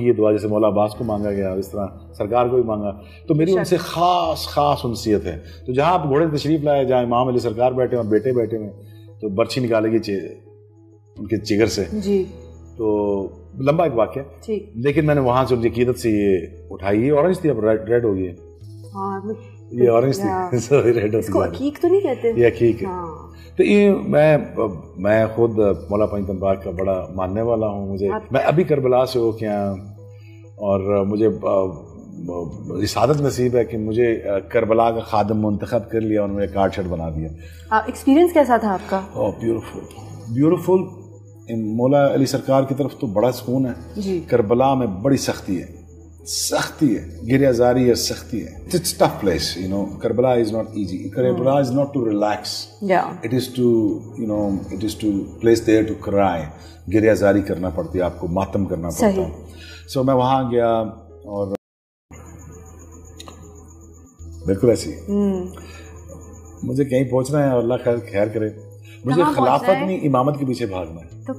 یہ دعا جیسے مولا عباس کو مانگا گیا اس طرح سرکار کو بھی مانگا. تو میری ان سے خاص انسیت ہے. تو جہاں آپ گھوڑے تشریف لائے, جہاں امام علی سرکار بیٹھے اور بیٹے بیٹھے ہوئے, تو برچھی نکالے گی ان کے جگر سے جی. تو لمبا ایک واقعہ, لیکن میں نے وہاں سے ان کی عقیدت سے یہ اٹھائی. یہ اورنج تھی, اب ریڈ ہو گئی ہے. یہ اورنج تھی, ریڈ ہوتی ہے. عقیق تو نہیں کہتے, یہ عقیق ہے. تو یہ میں خود مولا پنجتن پاک کا بڑا ماننے والا ہوں. مجھے میں ابھی کربلا سے ہو کے آیا, اور مجھے سعادت نصیب ہے کہ مجھے کربلا کا خادم منتخب کر لیا اور مجھے کارڈ شرٹ بنا دیا. ایکسپیرینس کیسا تھا آپ کا؟ بیوٹیفل. مولا علی سرکار کی طرف تو بڑا سکون ہے. کربلا میں بڑی سختی ہے, گریہ زاری ہے, سختی ہے. It's a tough place, you know. Karbala is not easy. Karbala is not to relax. It is to, you know, it is to place there to cry. گریہ زاری کرنا پڑتی ہے, آپ کو ماتم کرنا پڑتا ہے. So میں وہاں گیا اور بالکل ایسی مجھے کہیں پہنچنا ہے, اور اللہ خیر کرے. مجھے خلافت نہیں, امامت کے پیچھے بھاگنا ہے. تو